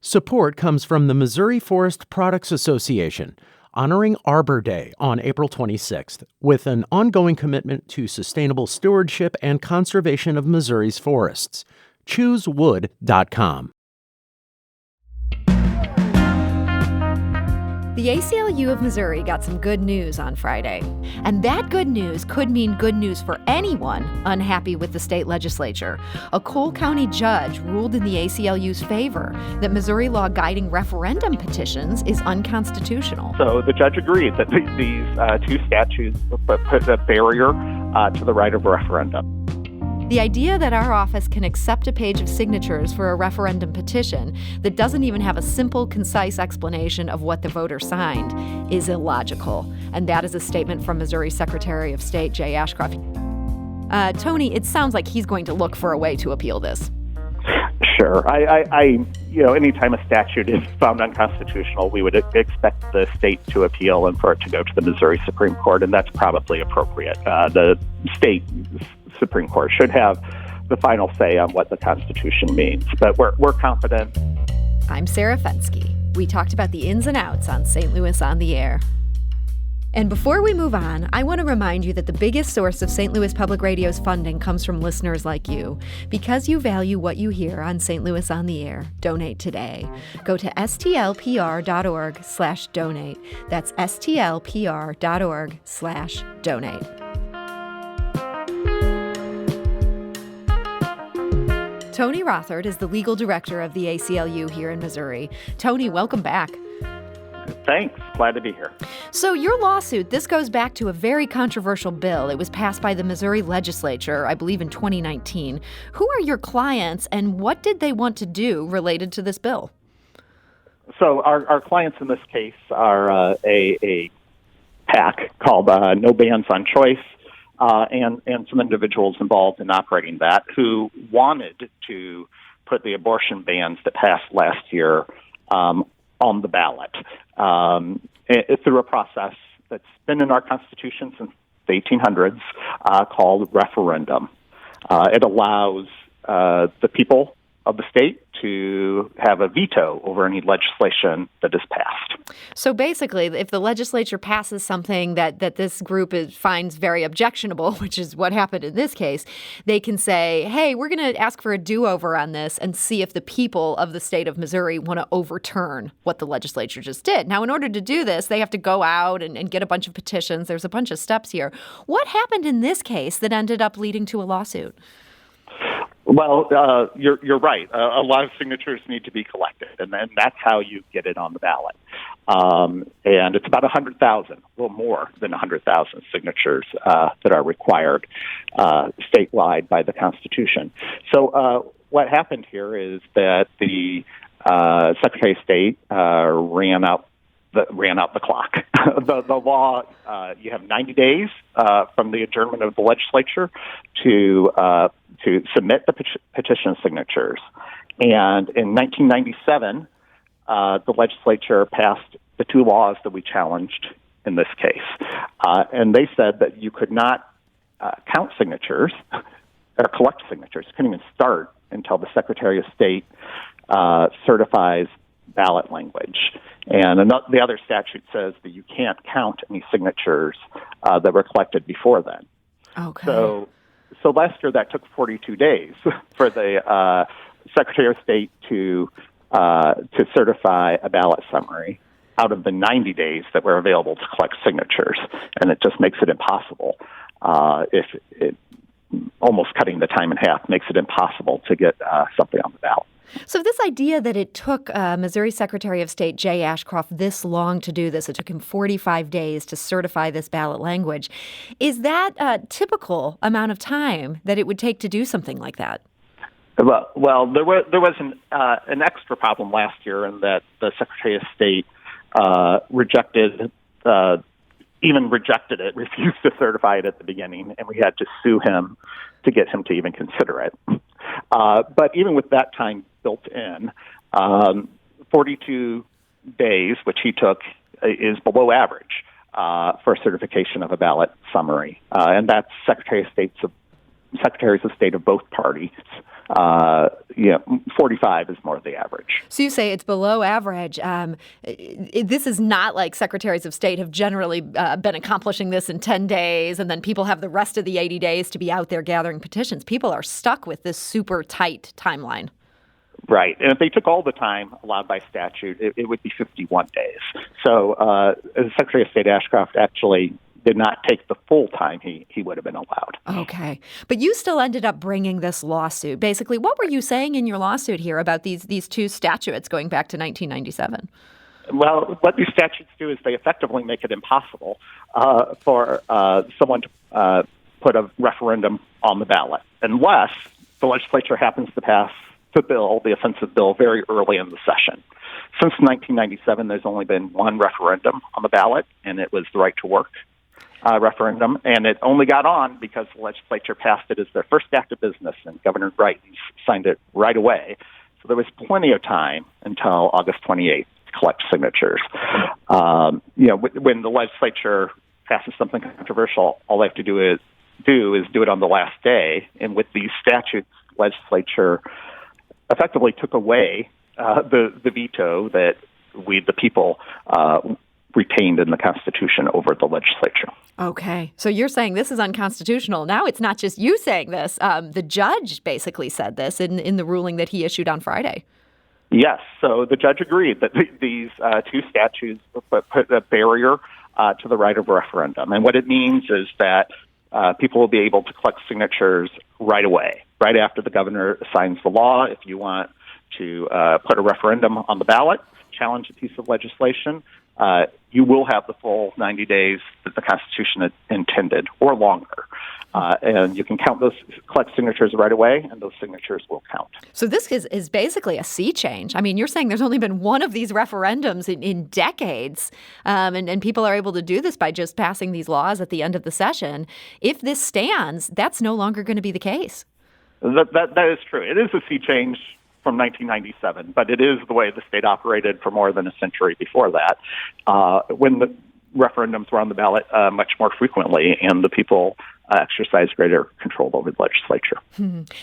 Support comes from the Missouri Forest Products Association, honoring Arbor Day on April 26th, with an ongoing commitment to sustainable stewardship and conservation of Missouri's forests. ChooseWood.com. The ACLU of Missouri got some good news on Friday. And that good news could mean good news for anyone unhappy with the state legislature. A Cole County judge ruled in the ACLU's favor that Missouri law guiding referendum petitions is unconstitutional. So the judge agreed that these two statutes put a barrier to the right of referendum. The idea that our office can accept a page of signatures for a referendum petition that doesn't even have a simple, concise explanation of what the voter signed is illogical. And that is a statement from Missouri Secretary of State Jay Ashcroft. Tony, it sounds like he's going to look for a way to appeal this. Sure. Anytime a statute is found unconstitutional, we would expect the state to appeal and for it to go to the Missouri Supreme Court, and that's probably appropriate. The state Supreme Court should have the final say on what the Constitution means, but we're confident. I'm Sarah Fensky. We talked about the ins and outs on St. Louis on the Air. And before we move on, I want to remind you that the biggest source of St. Louis Public Radio's funding comes from listeners like you. Because you value what you hear on St. Louis on the Air, donate today. Go to stlpr.org/donate. That's stlpr.org/donate. Tony Rothert is the legal director of the ACLU here in Missouri. Tony, welcome back. Thanks. Glad to be here. So your lawsuit, this goes back to a very controversial bill. It was passed by the Missouri legislature, I believe in 2019. Who are your clients and what did they want to do related to this bill? So our clients in this case are a PAC called No Bans on Choice. And some individuals involved in operating that who wanted to put the abortion bans that passed last year on the ballot through a process that's been in our Constitution since the 1800s called referendum. It allows the people of the state to have a veto over any legislation that is passed. So basically, if the legislature passes something that this group finds very objectionable, which is what happened in this case, they can say, hey, we're going to ask for a do-over on this and see if the people of the state of Missouri want to overturn what the legislature just did. Now, in order to do this, they have to go out and get a bunch of petitions. There's a bunch of steps here. What happened in this case that ended up leading to a lawsuit? Well, you're right. A lot of signatures need to be collected, and then that's how you get it on the ballot. And it's about 100,000, a little more than 100,000 signatures that are required statewide by the Constitution. So what happened here is that the Secretary of State ran out the clock. The law, you have 90 days from the adjournment of the legislature to submit the petition signatures. And in 1997, the legislature passed the two laws that we challenged in this case. And they said that you could not count signatures or collect signatures. You couldn't even start until the Secretary of State certifies ballot language. And the other statute says that you can't count any signatures that were collected before then. Okay. So last year that took 42 days for the Secretary of State to certify a ballot summary out of the 90 days that were available to collect signatures, and it just makes it impossible. Almost cutting the time in half makes it impossible to get something on the ballot. So this idea that it took Missouri Secretary of State Jay Ashcroft this long to do this, it took him 45 days to certify this ballot language, is that a typical amount of time that it would take to do something like that? Well, there was an extra problem last year in that the Secretary of State rejected it, refused to certify it at the beginning, and we had to sue him to get him to even consider it. But even with that time built in, 42 days, which he took, is below average for certification of a ballot summary. And that's Secretary of State's secretaries of state of both parties. 45 is more the average. So you say it's below average. This is not like secretaries of state have generally been accomplishing this in 10 days, and then people have the rest of the 80 days to be out there gathering petitions. People are stuck with this super tight timeline. Right. And if they took all the time allowed by statute, it would be 51 days. So Secretary of State Ashcroft actually did not take the full time he would have been allowed. Okay. But you still ended up bringing this lawsuit. Basically, what were you saying in your lawsuit here about these two statutes going back to 1997? Well, what these statutes do is they effectively make it impossible for someone to put a referendum on the ballot unless the legislature happens to pass the offensive bill, very early in the session. Since 1997, there's only been one referendum on the ballot, and it was the right to work referendum, and it only got on because the legislature passed it as their first act of business, and Governor Greitens signed it right away. So there was plenty of time until August 28th to collect signatures. When the legislature passes something controversial, all they have to do is do it on the last day, and with these statutes, the legislature effectively took away the veto that we, the people, retained in the Constitution over the legislature. Okay. So you're saying this is unconstitutional. Now it's not just you saying this. The judge basically said this in the ruling that he issued on Friday. Yes. So the judge agreed that these two statutes put a barrier to the right of referendum. And what it means is that people will be able to collect signatures right away, right after the governor signs the law. If you want to put a referendum on the ballot, challenge a piece of legislation, you will have the full 90 days that the Constitution intended, or longer. And you can collect signatures right away, and those signatures will count. So this is basically a sea change. I mean, you're saying there's only been one of these referendums in decades, and people are able to do this by just passing these laws at the end of the session. If this stands, that's no longer going to be the case. That is true. It is a sea change from 1997, but it is the way the state operated for more than a century before that, when the referendums were on the ballot much more frequently, and the people exercise greater control over the legislature.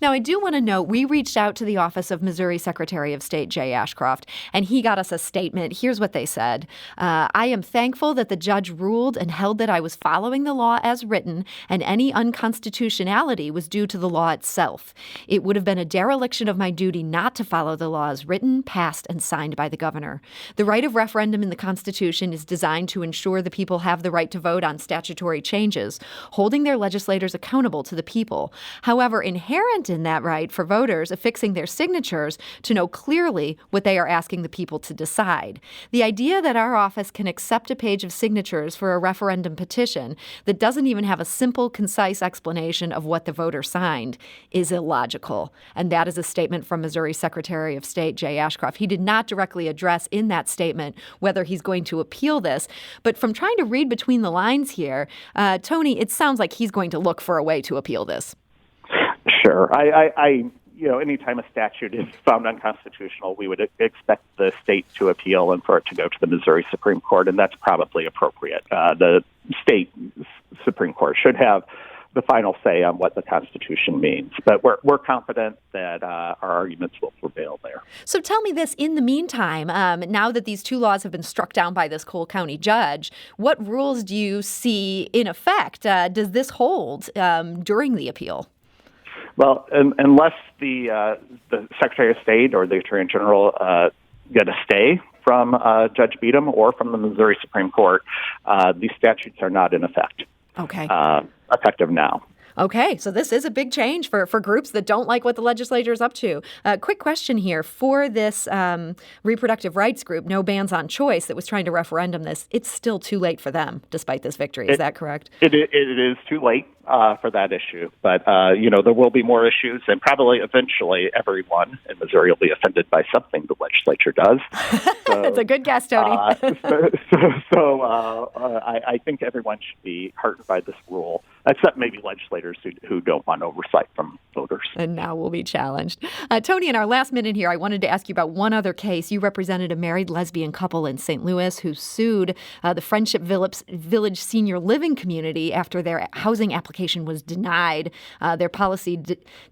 Now, I do want to note, we reached out to the office of Missouri Secretary of State Jay Ashcroft, and he got us a statement. Here's what they said. I am thankful that the judge ruled and held that I was following the law as written, and any unconstitutionality was due to the law itself. It would have been a dereliction of my duty not to follow the law as written, passed, and signed by the governor. The right of referendum in the Constitution is designed to ensure the people have the right to vote on statutory changes, holding their legislators accountable to the people. However, inherent in that right for voters affixing their signatures to know clearly what they are asking the people to decide. The idea that our office can accept a page of signatures for a referendum petition that doesn't even have a simple, concise explanation of what the voter signed is illogical. And that is a statement from Missouri Secretary of State Jay Ashcroft. He did not directly address in that statement whether he's going to appeal this, but from trying to read between the lines here, Tony, it sounds like he's going to look for a way to appeal this. Sure. Anytime a statute is found unconstitutional, we would expect the state to appeal and for it to go to the Missouri Supreme Court, and that's probably appropriate. The state Supreme Court should have the final say on what the Constitution means. But we're confident that our arguments will prevail there. So tell me this, in the meantime, now that these two laws have been struck down by this Cole County judge, what rules do you see in effect? Does this hold during the appeal? Well, unless the Secretary of State or the Attorney General get a stay from Judge Beadham or from the Missouri Supreme Court, these statutes are not in effect. Okay. Effective now. Okay, so this is a big change for groups that don't like what the legislature is up to. Quick question here. For this reproductive rights group, No Bans on Choice, that was trying to referendum this, it's still too late for them, despite this victory. Is that correct? It is too late for that issue. But, there will be more issues, and probably eventually everyone in Missouri will be offended by something the legislature does. So, that's a good guess, Tony. I think everyone should be heartened by this rule, except maybe legislators who don't want oversight from voters. And now we'll be challenged. Tony, in our last minute here, I wanted to ask you about one other case. You represented a married lesbian couple in St. Louis who sued the Friendship Village Senior Living Community after their housing application application was denied. Their policy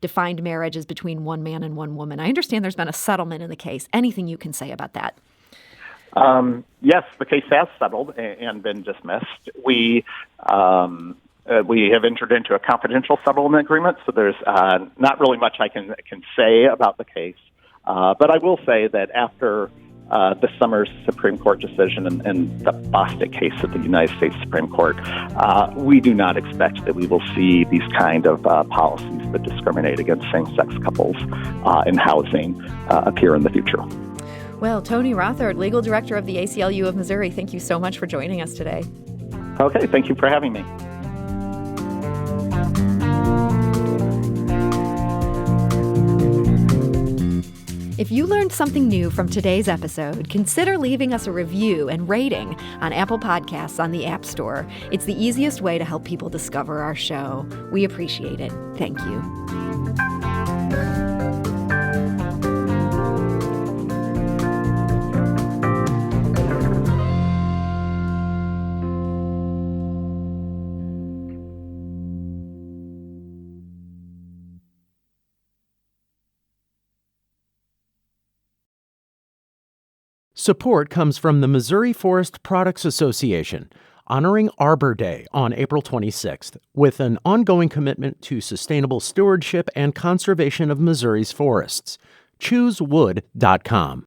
defined marriage as between one man and one woman. I understand there's been a settlement in the case. Anything you can say about that? Yes, the case has settled and been dismissed. We have entered into a confidential settlement agreement, so there's not really much I can say about the case. But I will say that after this summer's Supreme Court decision and the Bostic case at the United States Supreme Court, we do not expect that we will see these kind of policies that discriminate against same-sex couples in housing appear in the future. Well, Tony Rothert, legal director of the ACLU of Missouri, thank you so much for joining us today. Okay, thank you for having me. If you learned something new from today's episode, consider leaving us a review and rating on Apple Podcasts on the App Store. It's the easiest way to help people discover our show. We appreciate it. Thank you. Support comes from the Missouri Forest Products Association, honoring Arbor Day on April 26th, with an ongoing commitment to sustainable stewardship and conservation of Missouri's forests. ChooseWood.com.